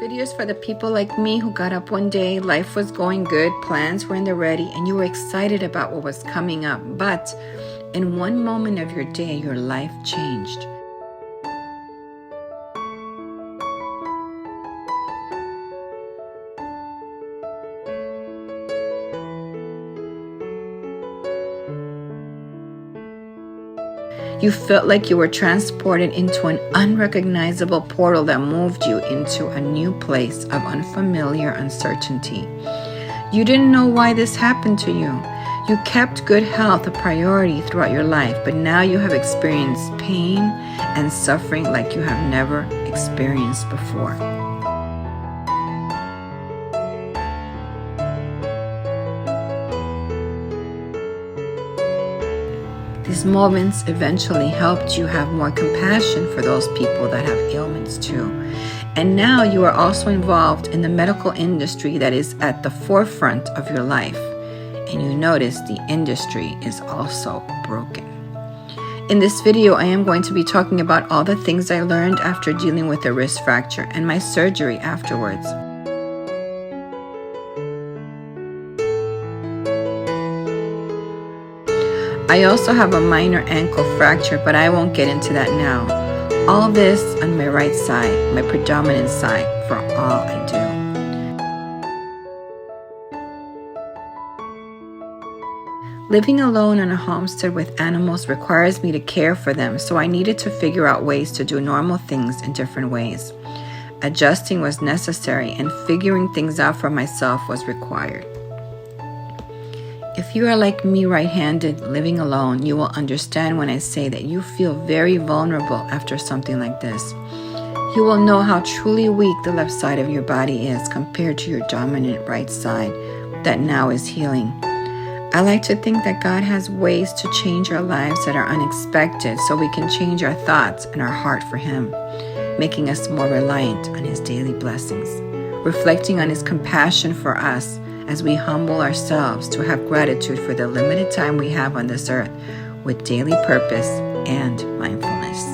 video is for the people like me who got up one day, life was going good, plans were in the ready, and you were excited about what was coming up. But in one moment of your day, your life changed. You felt like you were transported into an unrecognizable portal that moved you into a new place of unfamiliar uncertainty. You didn't know why this happened to you. You kept good health a priority throughout your life, but now you have experienced pain and suffering like you have never experienced before. These moments eventually helped you have more compassion for those people that have ailments too. And now you are also involved in the medical industry that is at the forefront of your life. And you notice the industry is also broken. In this video, I am going to be talking about all the things I learned after dealing with a wrist fracture and my surgery afterwards. I also have a minor ankle fracture, but I won't get into that now. All this on my right side, my predominant side for all I do. Living alone on a homestead with animals requires me to care for them, so I needed to figure out ways to do normal things in different ways. Adjusting was necessary, and figuring things out for myself was required. If you are like me, right-handed, living alone, you will understand when I say that you feel very vulnerable after something like this. You will know how truly weak the left side of your body is compared to your dominant right side that now is healing. I like to think that God has ways to change our lives that are unexpected so we can change our thoughts and our heart for Him, making us more reliant on His daily blessings, reflecting on His compassion for us as we humble ourselves to have gratitude for the limited time we have on this earth with daily purpose and mindfulness.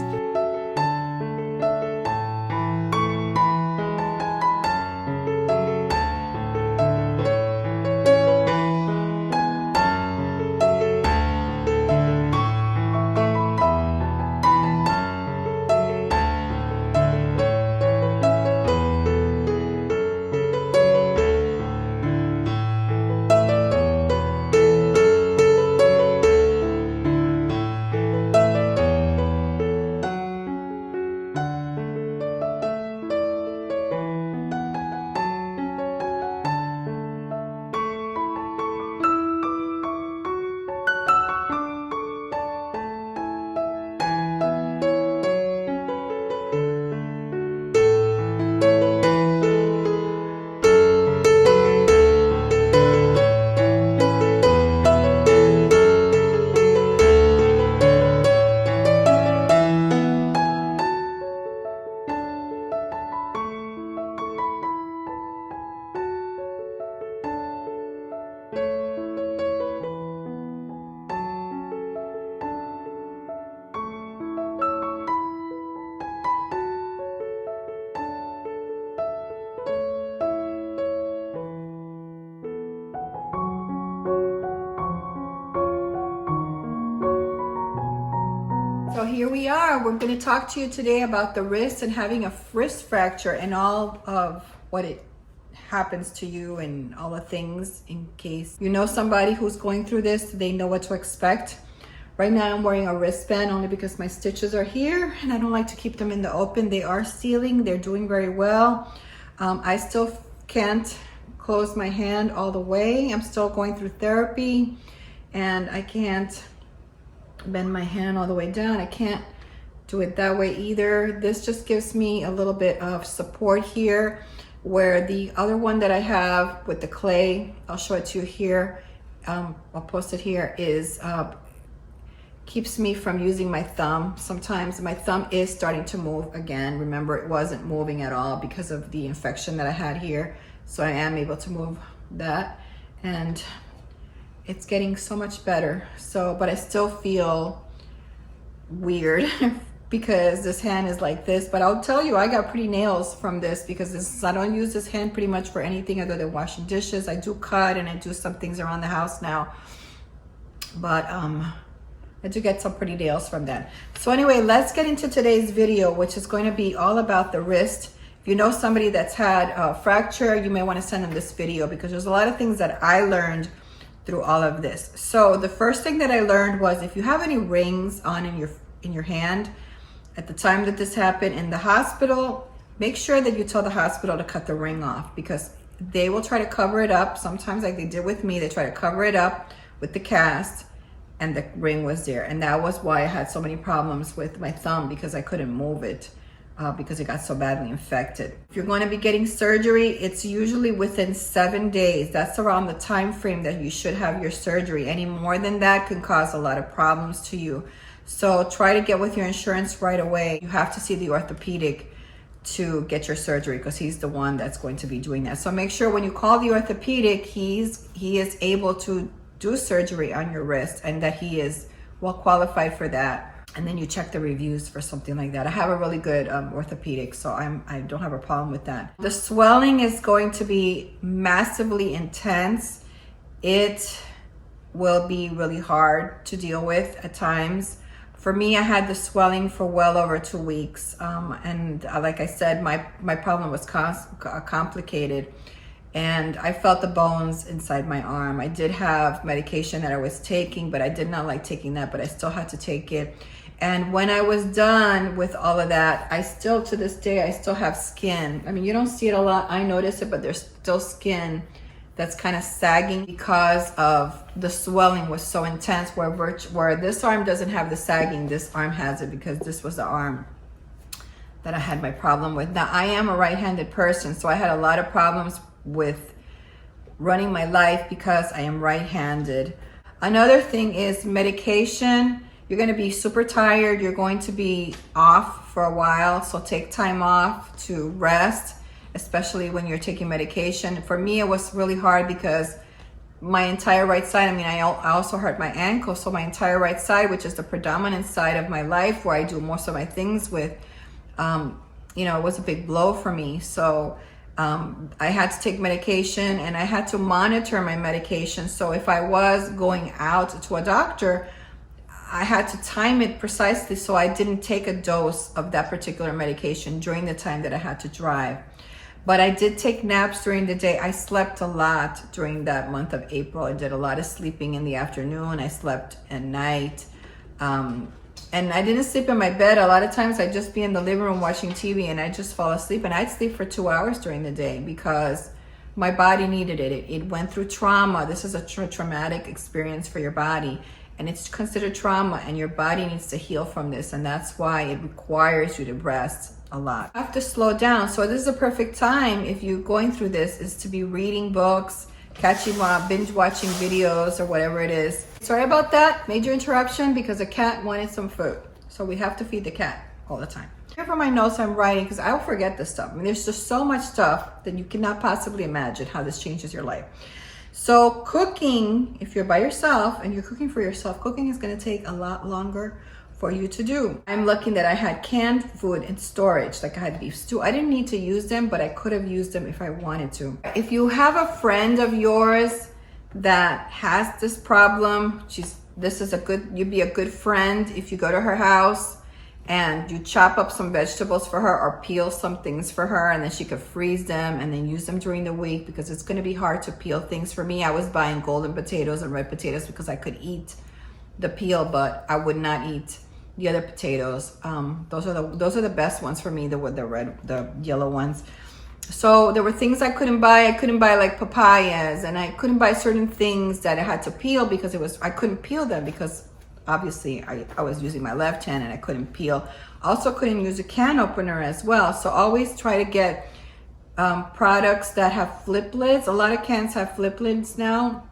So here we are. We're going to talk to you today about the wrist and having a wrist fracture and all of what it happens to you and all the things in case you know somebody who's going through this, they know what to expect. Right now I'm wearing a wristband only because my stitches are here and I don't like to keep them in the open. They are sealing. They're doing very well. I still can't close my hand all the way. I'm still going through therapy and I can't bend my hand all the way down. I can't do it that way either. This just gives me a little bit of support here, where the other one that I have with the clay, I'll show it to you here, I'll post it here, is keeps me from using my thumb. Sometimes my thumb is starting to move again. Remember, it wasn't moving at all because of the infection that I had here, so I am able to move that, and it's getting so much better. So, but I still feel weird because this hand is like this. But I'll tell you, I got pretty nails from this because I don't use this hand pretty much for anything other than washing dishes. I do cut and I do some things around the house now, but I do get some pretty nails from that. So anyway, let's get into today's video, which is going to be all about the wrist. If you know somebody that's had a fracture, you may want to send them this video because there's a lot of things that I learned through all of this. So the first thing that I learned was if you have any rings on in your hand at the time that this happened in the hospital, make sure that you tell the hospital to cut the ring off, because they will try to cover it up. Sometimes, like they did with me, they try to cover it up with the cast, and the ring was there. And that was why I had so many problems with my thumb, because I couldn't move it because it got so badly infected. If you're going to be getting surgery, it's usually within 7 days. That's around the time frame that you should have your surgery. Any more than that can cause a lot of problems to you. So try to get with your insurance right away. You have to see the orthopedic to get your surgery because he's the one that's going to be doing that. So make sure when you call the orthopedic, he is able to do surgery on your wrist and that he is well qualified for that. And then you check the reviews for something like that. I have a really good orthopedic, so I don't have a problem with that. The swelling is going to be massively intense. It will be really hard to deal with at times. For me, I had the swelling for well over 2 weeks. And like I said, my problem was complicated. And I felt the bones inside my arm. I did have medication that I was taking, but I did not like taking that, but I still had to take it. And when I was done with all of that, I still, to this day, I still have skin. I mean, you don't see it a lot. I notice it, but there's still skin that's kind of sagging because of the swelling was so intense, where this arm doesn't have the sagging, this arm has it, because this was the arm that I had my problem with. Now, I am a right-handed person, so I had a lot of problems with running my life because I am right-handed. Another thing is medication. You're going to be super tired. You're going to be off for a while, so take time off to rest, especially when you're taking medication. For me, it was really hard because my entire right side, I mean, I also hurt my ankle, so my entire right side, which is the predominant side of my life where I do most of my things with, it was a big blow for me. So I had to take medication and I had to monitor my medication. So if I was going out to a doctor, I had to time it precisely so I didn't take a dose of that particular medication during the time that I had to drive. But I did take naps during the day. I slept a lot during that month of April. I did a lot of sleeping in the afternoon. I slept at night. And I didn't sleep in my bed. A lot of times I'd just be in the living room watching TV and I'd just fall asleep. And I'd sleep for 2 hours during the day because my body needed it. It went through trauma. This is a traumatic experience for your body. And it's considered trauma, and your body needs to heal from this. And that's why it requires you to rest a lot. You have to slow down. So this is a perfect time, if you're going through this, is to be reading books, binge watching videos, or whatever it is. Sorry about that, major interruption, because a cat wanted some food. So we have to feed the cat all the time. Here for my notes I'm writing, because I will forget this stuff. I mean, there's just so much stuff that you cannot possibly imagine how this changes your life. So cooking, if you're by yourself and you're cooking for yourself, cooking is going to take a lot longer for you to do. I'm lucky that I had canned food in storage, like I had beef stew. I didn't need to use them, but I could have used them if I wanted to. If you have a friend of yours that has this problem, you'd be a good friend if you go to her house and you chop up some vegetables for her or peel some things for her, and then she could freeze them and then use them during the week, because it's going to be hard to peel things. For me, I was buying golden potatoes and red potatoes because I could eat the peel, but I would not eat the other potatoes. Those are the best ones for me, the yellow ones. So there were things I couldn't buy. I couldn't buy like papayas, and I couldn't buy certain things that I had to peel because I couldn't peel them because obviously I was using my left hand and I couldn't peel. Also couldn't use a can opener as well. So always try to get products that have flip lids. A lot of cans have flip lids now,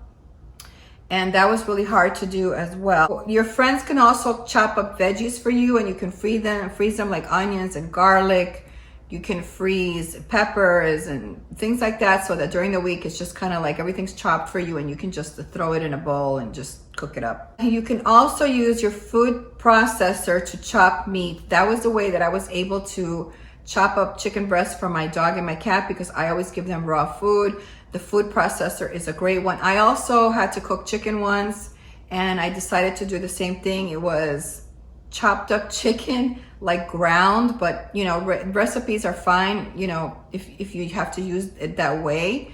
and that was really hard to do as well. Your friends can also chop up veggies for you, and you can freeze them like onions and garlic you can freeze peppers and things like that, so that during the week it's just kind of like everything's chopped for you and you can just throw it in a bowl and just cook it up. You can also use your food processor to chop meat. That was the way that I was able to chop up chicken breasts for my dog and my cat, because I always give them raw food. The food processor is a great one. I also had to cook chicken once, and I decided to do the same thing. It was chopped up chicken, like ground, but you know, recipes are fine. You know, if you have to use it that way,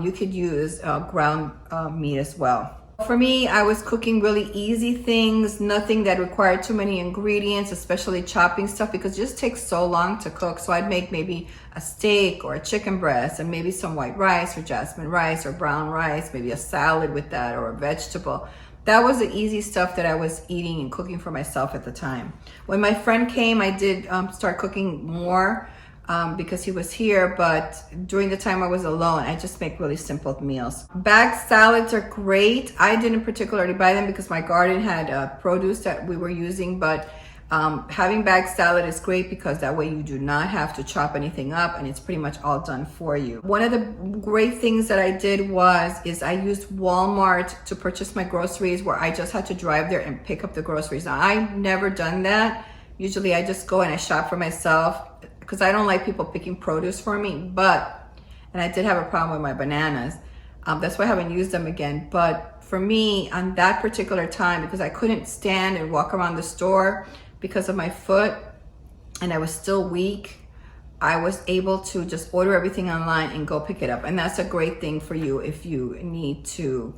you could use ground meat as well. For me, I was cooking really easy things, nothing that required too many ingredients, especially chopping stuff, because it just takes so long to cook. So I'd make maybe a steak or a chicken breast and maybe some white rice or jasmine rice or brown rice, maybe a salad with that or a vegetable. That was the easy stuff that I was eating and cooking for myself at the time. When my friend came, I did start cooking more because he was here, but during the time I was alone, I just make really simple meals. Bagged salads are great. I didn't particularly buy them because my garden had produce that we were using, but having bagged salad is great because that way you do not have to chop anything up and it's pretty much all done for you. One of the great things that I did is I used Walmart to purchase my groceries, where I just had to drive there and pick up the groceries. Now, I've never done that. Usually I just go and I shop for myself because I don't like people picking produce for me, and I did have a problem with my bananas. That's why I haven't used them again. But for me, on that particular time, because I couldn't stand and walk around the store because of my foot and I was still weak, I was able to just order everything online and go pick it up. And that's a great thing for you if you need to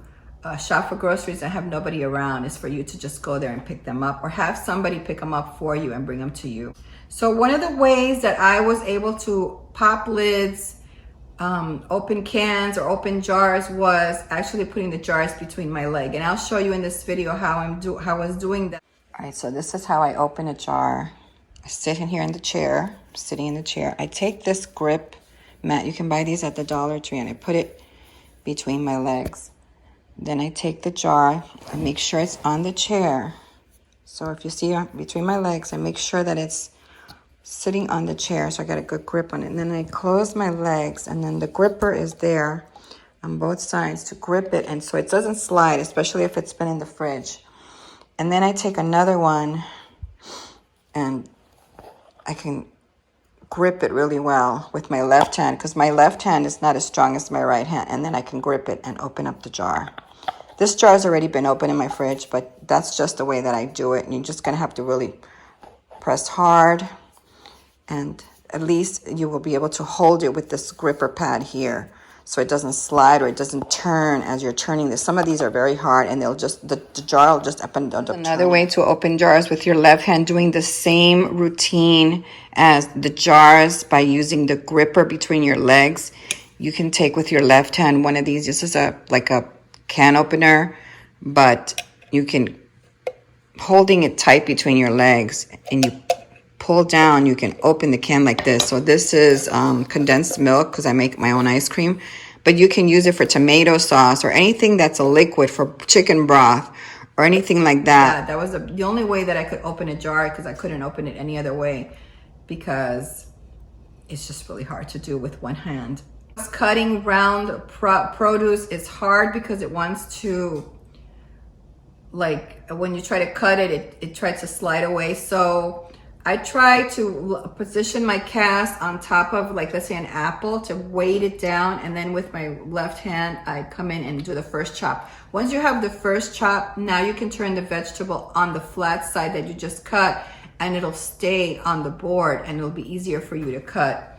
shop for groceries and have nobody around, is for you to just go there and pick them up, or have somebody pick them up for you and bring them to you. So one of the ways that I was able to pop lids, open cans or open jars, was actually putting the jars between my leg. And I'll show you in this video how I was doing that. All right, so this is how I open a jar. I sit in here in the chair, sitting in the chair. I take this grip mat, you can buy these at the Dollar Tree, and I put it between my legs. Then I take the jar and make sure it's on the chair. So if you see between my legs, I make sure that it's sitting on the chair, so I got a good grip on it. And then I close my legs, and then the gripper is there on both sides to grip it, and so it doesn't slide, especially if it's been in the fridge. And then I take another one and I can grip it really well with my left hand, because my left hand is not as strong as my right hand, and then I can grip it and open up the jar. This jar has already been open in my fridge, but that's just the way that I do it. And you're just gonna have to really press hard, and at least you will be able to hold it with this gripper pad here, so it doesn't slide or it doesn't turn as you're turning this. Some of these are very hard, and they'll just, the jar will just up and down. Another way to open jars with your left hand, doing the same routine as the jars by using the gripper between your legs. You can take with your left hand one of these. This is like a can opener, but you can, holding it tight between your legs, and you pull down, you can open the can like this. So this is condensed milk, because I make my own ice cream, but you can use it for tomato sauce or anything that's a liquid, for chicken broth or anything like that. Yeah, that was the only way that I could open a jar, because I couldn't open it any other way, because it's just really hard to do with one hand. Cutting round produce is hard because it wants to, like, when you try to cut it, it tries to slide away. So I try to position my cast on top of, like, let's say an apple, to weight it down, and then with my left hand I come in and do the first chop. Once you have the first chop, now you can turn the vegetable on the flat side that you just cut, and it'll stay on the board, and it'll be easier for you to cut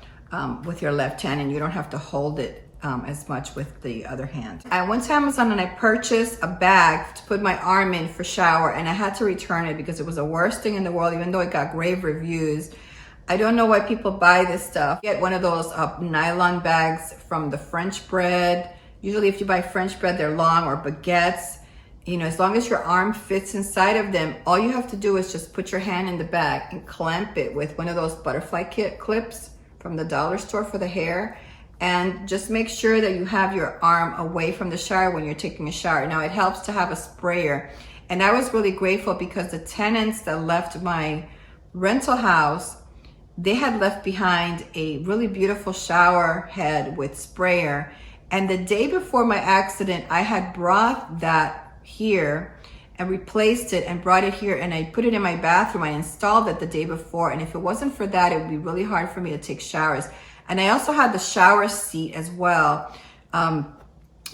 with your left hand, and you don't have to hold it as much with the other hand. I went to Amazon and I purchased a bag to put my arm in for shower, and I had to return it because it was the worst thing in the world, even though it got great reviews. I don't know why people buy this stuff. Get one of those nylon bags from the French bread. Usually if you buy French bread, they're long, or baguettes. You know, as long as your arm fits inside of them, all you have to do is just put your hand in the bag and clamp it with one of those butterfly clips from the dollar store for the hair. And just make sure that you have your arm away from the shower when you're taking a shower. Now, it helps to have a sprayer. And I was really grateful because the tenants that left my rental house, they had left behind a really beautiful shower head with sprayer. And the day before my accident, I had brought that here and replaced it and brought it here, and I put it in my bathroom. I installed it the day before, and if it wasn't for that, it would be really hard for me to take showers. And I also had the shower seat as well,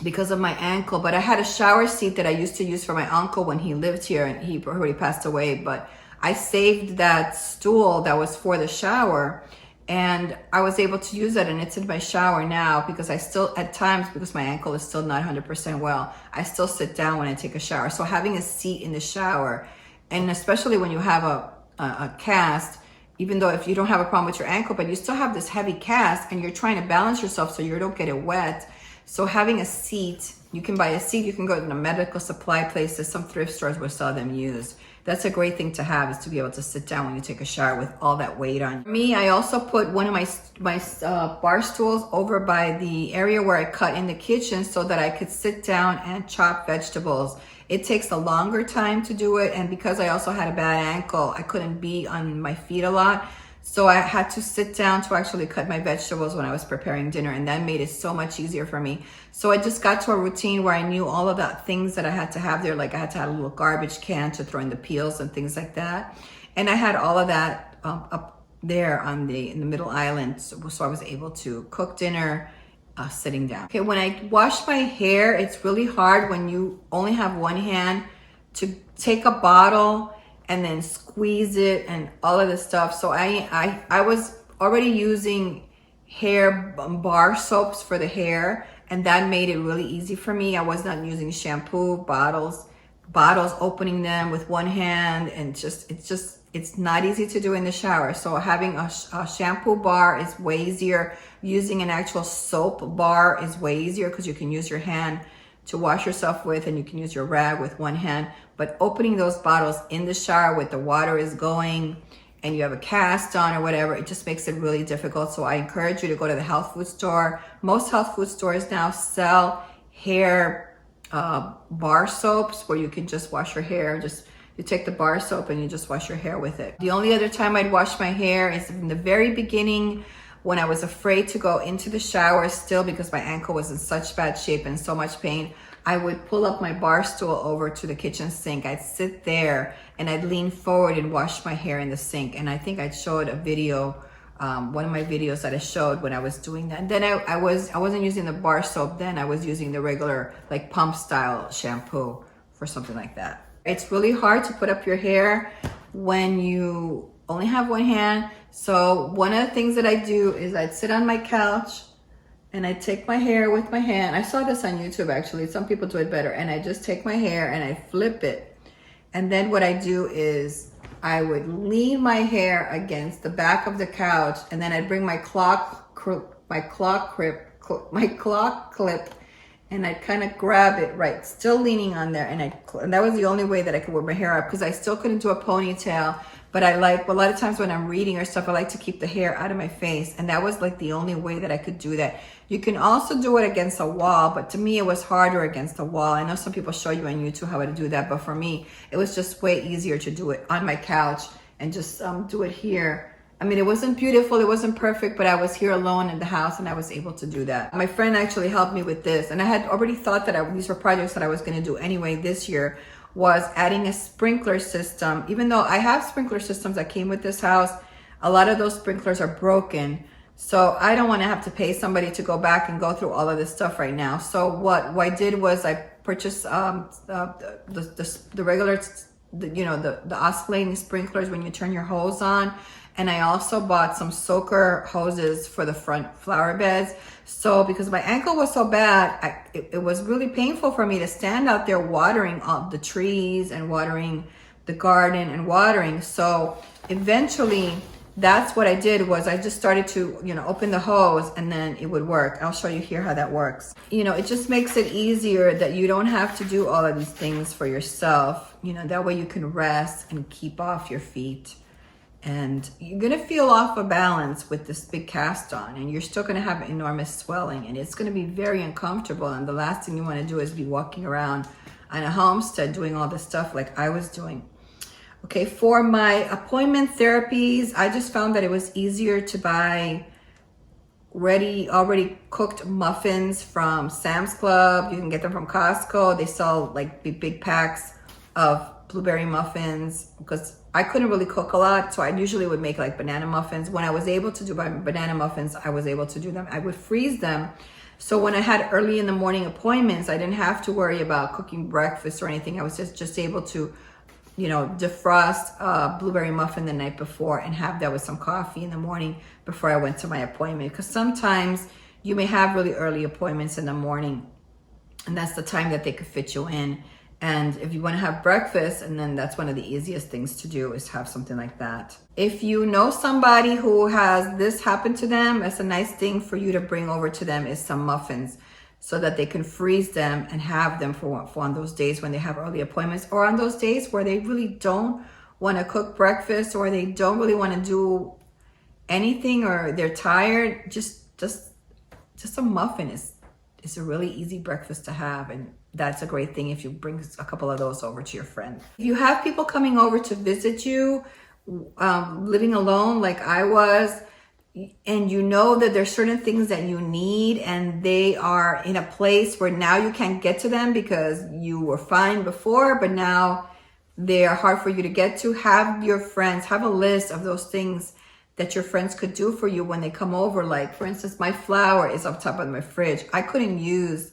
because of my ankle. But I had a shower seat that I used to use for my uncle when he lived here, and he already passed away. But I saved that stool that was for the shower, and I was able to use it, and it's in my shower now, because I still, at times, because my ankle is still not 100% well, I still sit down when I take a shower. So having a seat in the shower, and especially when you have a cast, even though if you don't have a problem with your ankle, but you still have this heavy cast and you're trying to balance yourself so you don't get it wet. So having a seat, you can buy a seat, you can go to the medical supply places, some thrift stores will sell them used. That's a great thing to have, is to be able to sit down when you take a shower with all that weight on. For me, I also put one of my bar stools over by the area where I cut in the kitchen so that I could sit down and chop vegetables. It takes a longer time to do it, and because I also had a bad ankle, I couldn't be on my feet a lot. So I had to sit down to actually cut my vegetables when I was preparing dinner, and that made it so much easier for me. So I just got to a routine where I knew all of the things that I had to have there. Like I had to have a little garbage can to throw in the peels and things like that. And I had all of that up there in the middle island. So I was able to cook dinner sitting down. Okay, when I wash my hair, it's really hard when you only have one hand to take a bottle and then squeeze it and all of this stuff. So I was already using hair bar soaps for the hair, and that made it really easy for me. I was not using shampoo bottles, opening them with one hand, and it's not easy to do in the shower. So having a shampoo bar is way easier. Using an actual soap bar is way easier, because you can use your hand to wash yourself with, and you can use your rag with one hand. But opening those bottles in the shower with the water is going and you have a cast on or whatever, it just makes it really difficult. So I encourage you to go to the health food store. Most health food stores now sell hair bar soaps where you can just wash your hair. You take the bar soap and you just wash your hair with it. The only other time I'd wash my hair is in the very beginning, when I was afraid to go into the shower still, because my ankle was in such bad shape and so much pain. I would pull up my bar stool over to the kitchen sink. I'd sit there and I'd lean forward and wash my hair in the sink. And I think I showed a video, one of my videos that I showed when I was doing that. And then I wasn't using the bar soap then. I was using the regular like pump style shampoo for something like that. It's really hard to put up your hair when you only have one hand. So one of the things that I do is I'd sit on my couch and I take my hair with my hand. I saw this on YouTube actually. Some people do it better. And I just take my hair and I flip it. And then what I do is I would lean my hair against the back of the couch, and then I'd bring my clock clip, and I'd kind of grab it, right, still leaning on there. And that was the only way that I could wear my hair up, because I still couldn't do a ponytail. But a lot of times when I'm reading or stuff, I like to keep the hair out of my face. And that was like the only way that I could do that. You can also do it against a wall, but to me, it was harder against a wall. I know some people show you on YouTube how to do that, but for me, it was just way easier to do it on my couch and just do it here. I mean, it wasn't beautiful, it wasn't perfect, but I was here alone in the house and I was able to do that. My friend actually helped me with this, and I had already thought that these were projects that I was gonna do anyway this year, was adding a sprinkler system. Even though I have sprinkler systems that came with this house, a lot of those sprinklers are broken. So I don't wanna have to pay somebody to go back and go through all of this stuff right now. So what I did was I purchased the regular, the oscillating sprinklers when you turn your hose on. And I also bought some soaker hoses for the front flower beds. So because my ankle was so bad, it was really painful for me to stand out there watering all the trees and watering the garden and watering. So eventually that's what I did, was I just started to, open the hose and then it would work. I'll show you here how that works. It just makes it easier that you don't have to do all of these things for yourself. That way you can rest and keep off your feet. And you're gonna feel off of balance with this big cast on, and you're still gonna have enormous swelling, and it's gonna be very uncomfortable. And the last thing you wanna do is be walking around on a homestead doing all this stuff like I was doing. Okay, for my appointment therapies, I just found that it was easier to buy already cooked muffins from Sam's Club. You can get them from Costco. They sell like big packs of blueberry muffins, because I couldn't really cook a lot, so I usually would make like banana muffins. When I was able to do my banana muffins, I was able to do them. I would freeze them, so when I had early in the morning appointments, I didn't have to worry about cooking breakfast or anything. I was just able to, you know, defrost a blueberry muffin the night before and have that with some coffee in the morning before I went to my appointment. Because sometimes you may have really early appointments in the morning, and that's the time that they could fit you in. And if you want to have breakfast, and then that's one of the easiest things to do, is have something like that. If you know somebody who has this happen to them, it's a nice thing for you to bring over to them is some muffins, so that they can freeze them and have them for on those days when they have early appointments, or on those days where they really don't want to cook breakfast, or they don't really want to do anything, or they're tired. Just a muffin is a really easy breakfast to have, and that's a great thing if you bring a couple of those over to your friend. If you have people coming over to visit you, living alone like I was, and you know that there's certain things that you need, and they are in a place where now you can't get to them because you were fine before, but now they are hard for you to get to, have your friends, have a list of those things that your friends could do for you when they come over. Like, for instance, my flour is up top of my fridge. I couldn't use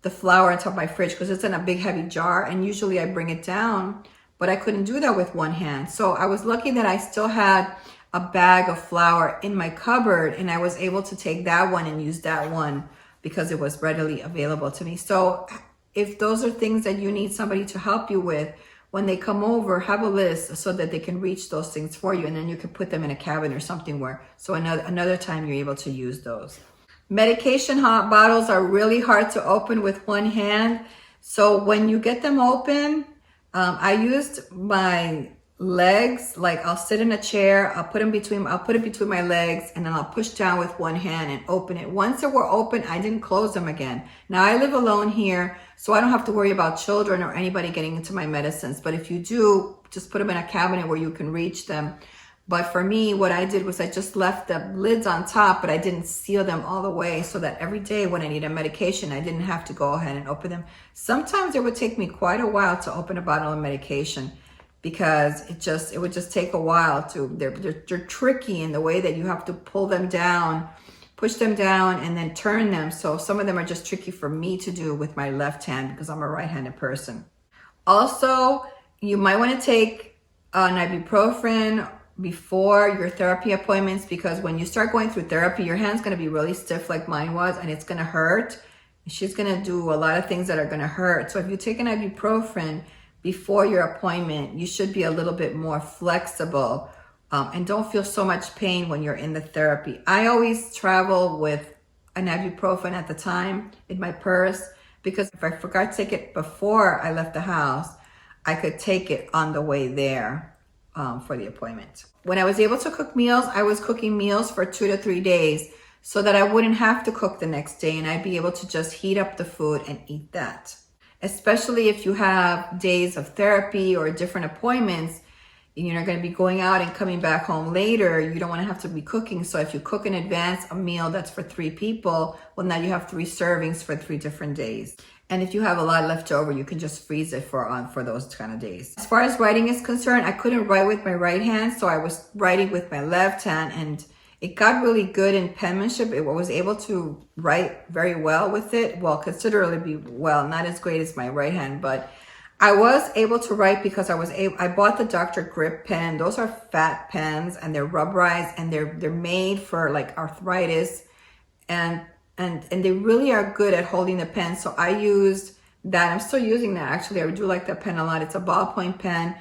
the flour on top of my fridge because it's in a big heavy jar, and usually I bring it down, but I couldn't do that with one hand. So I was lucky that I still had a bag of flour in my cupboard, and I was able to take that one and use that one because it was readily available to me. So if those are things that you need somebody to help you with, when they come over, have a list so that they can reach those things for you, and then you can put them in a cabinet or something where, so another time you're able to use those. Medication hot bottles are really hard to open with one hand. So when you get them open, I used my legs, like I'll sit in a chair, I'll put it between my legs, and then I'll push down with one hand and open it. Once they were open, I didn't close them again. Now I live alone here, so I don't have to worry about children or anybody getting into my medicines. But if you do, just put them in a cabinet where you can reach them. But for me, what I did was I just left the lids on top, but I didn't seal them all the way, so that every day when I need a medication, I didn't have to go ahead and open them. Sometimes it would take me quite a while to open a bottle of medication, because it would just take a while to, they're tricky in the way that you have to pull them down, push them down, and then turn them. So some of them are just tricky for me to do with my left hand because I'm a right-handed person. Also, you might want to take an ibuprofen before your therapy appointments, because when you start going through therapy, your hand's going to be really stiff like mine was, and it's going to hurt. She's going to do a lot of things that are going to hurt. So if you take an ibuprofen before your appointment, you should be a little bit more flexible, and don't feel so much pain when you're in the therapy. I always travel with an ibuprofen at the time in my purse, because if I forgot to take it before I left the house, I could take it on the way there for the appointment. When I was able to cook meals, I was cooking meals for 2 to 3 days so that I wouldn't have to cook the next day, and I'd be able to just heat up the food and eat that. Especially if you have days of therapy or different appointments, and you're going to be going out and coming back home later, you don't want to have to be cooking. So if you cook in advance a meal that's for 3 people, well, now you have 3 servings for 3 different days. And if you have a lot left over, you can just freeze it for those kind of days. As far as writing is concerned, I couldn't write with my right hand, so I was writing with my left hand, and it got really good in penmanship. I was able to write very well with it. Well, considerably well, not as great as my right hand, but I was able to write because I bought the Dr. Grip pen. Those are fat pens, and they're rubberized, and they're made for like arthritis, and they really are good at holding the pen. So I used that. I'm still using that, actually. I do like that pen a lot. It's a ballpoint pen.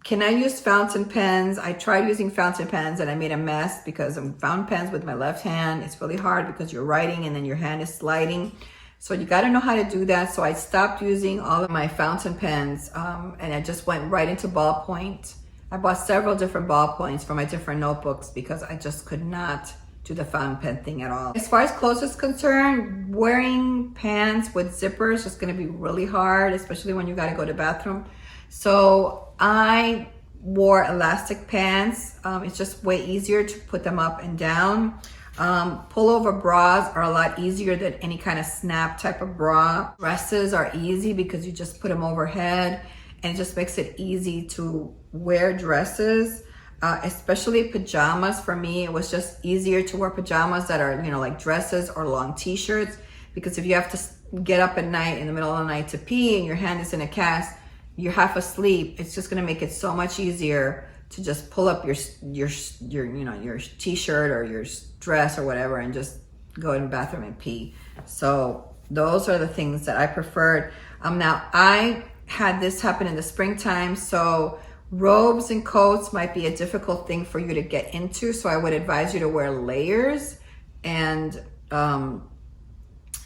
Can I use fountain pens? I tried using fountain pens and I made a mess because I'm fountain pens with my left hand. It's really hard because you're writing and then your hand is sliding. So you got to know how to do that. So I stopped using all of my fountain pens, and I just went right into ballpoint. I bought several different ballpoints for my different notebooks because I just could not do the fountain pen thing at all. As far as clothes is concerned, wearing pants with zippers is going to be really hard, especially when you got to go to the bathroom. So I wore elastic pants, it's just way easier to put them up and down. Pullover bras are a lot easier than any kind of snap type of bra. Dresses are easy because you just put them overhead, and it just makes it easy to wear dresses. Especially pajamas. For me, it was just easier to wear pajamas that are, you know, like dresses or long t-shirts, because if you have to get up at night in the middle of the night to pee and your hand is in a cast, you're half asleep, it's just going to make it so much easier to just pull up your you know, your t-shirt or your dress or whatever and just go in the bathroom and pee. So those are the things that I preferred. Now I had this happen in the springtime, so robes and coats might be a difficult thing for you to get into, so I would advise you to wear layers, and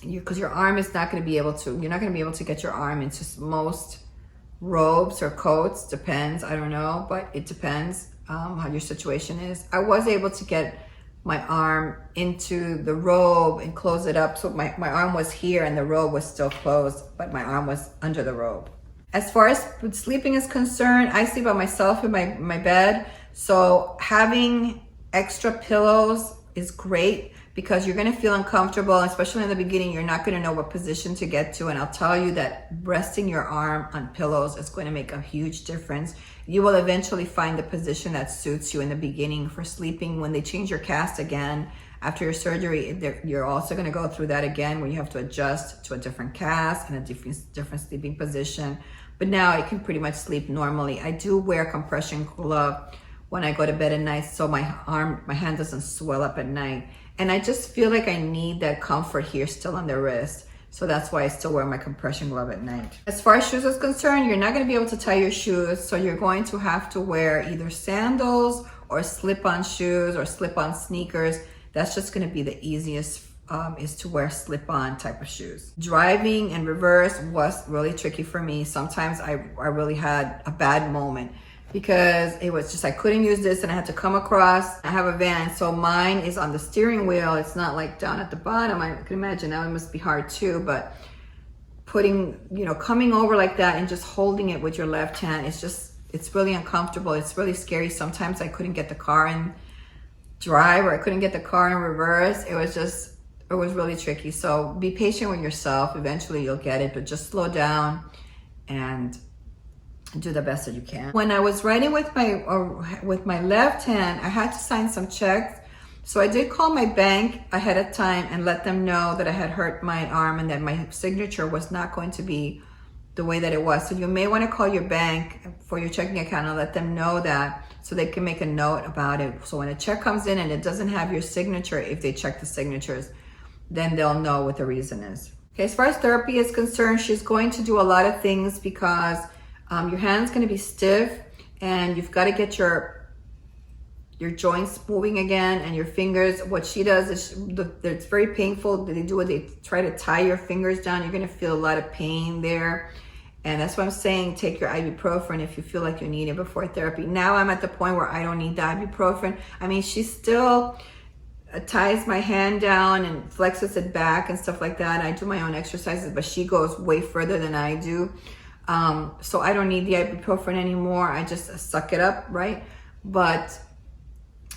because your arm is not going to be able to, you're not going to be able to get your arm into most robes or coats. Depends, I don't know, but it depends how your situation is. I was able to get my arm into the robe and close it up, so my arm was here and the robe was still closed, but my arm was under the robe. As far as sleeping is concerned, I sleep by myself in my bed. So having extra pillows is great, because you're going to feel uncomfortable, especially in the beginning. You're not going to know what position to get to. And I'll tell you that resting your arm on pillows is going to make a huge difference. You will eventually find the position that suits you in the beginning for sleeping. When they change your cast again after your surgery, you're also going to go through that again, where you have to adjust to a different cast and a different sleeping position. But now I can pretty much sleep normally. I do wear a compression glove when I go to bed at night, so my hand doesn't swell up at night. And I just feel like I need that comfort here still on the wrist. So that's why I still wear my compression glove at night. As far as shoes is concerned, you're not going to be able to tie your shoes. So you're going to have to wear either sandals or slip-on shoes or slip-on sneakers. That's just going to be the easiest, is to wear slip-on type of shoes. Driving in reverse was really tricky for me. Sometimes I really had a bad moment, because it was just, I couldn't use this and I had to come across. I have a van, so mine is on the steering wheel. It's not like down at the bottom. I can imagine now it must be hard too, but putting, you know, coming over like that and just holding it with your left hand, it's really uncomfortable. It's really scary. Sometimes I couldn't get the car in drive, or I couldn't get the car in reverse. It was really tricky. So be patient with yourself. Eventually you'll get it, but just slow down and do the best that you can. When I was writing with my left hand, I had to sign some checks. So I did call my bank ahead of time and let them know that I had hurt my arm and that my signature was not going to be the way that it was. So you may want to call your bank for your checking account and let them know that, so they can make a note about it. So when a check comes in and it doesn't have your signature, if they check the signatures, then they'll know what the reason is. Okay, as far as therapy is concerned, she's going to do a lot of things, because your hand's going to be stiff, and you've got to get your joints moving again, and your fingers. What she does is, it's very painful. They try to tie your fingers down. You're going to feel a lot of pain there, and that's why I'm saying take your ibuprofen if you feel like you need it before therapy. Now I'm at the point where I don't need the ibuprofen. I mean, she still ties my hand down and flexes it back and stuff like that. I do my own exercises, but she goes way further than I do. So I don't need the ibuprofen anymore. I just suck it up, right? But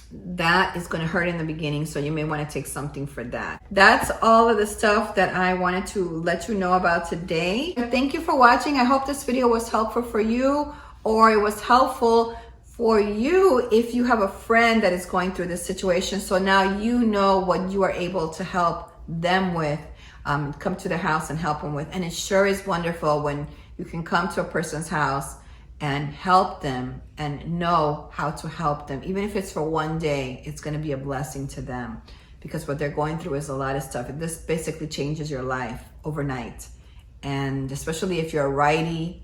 that is going to hurt in the beginning, so you may want to take something for that. That's all of the stuff that I wanted to let you know about today. Thank you for watching. I hope this video was helpful for you, or it was helpful for you if you have a friend that is going through this situation. So now you know what you are able to help them with, come to their house and help them with. And it sure is wonderful when you can come to a person's house and help them and know how to help them. Even if it's for one day, it's going to be a blessing to them, because what they're going through is a lot of stuff. This basically changes your life overnight. And especially if you're a righty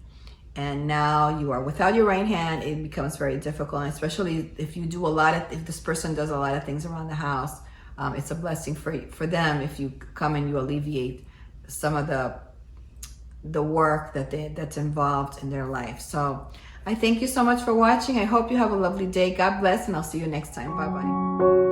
and now you are without your right hand, it becomes very difficult. And especially if you do if this person does a lot of things around the house, it's a blessing for them if you come and you alleviate some of the work that's involved in their life. So I thank you so much for watching. I hope you have a lovely day. God bless, and I'll see you next time. Bye-bye.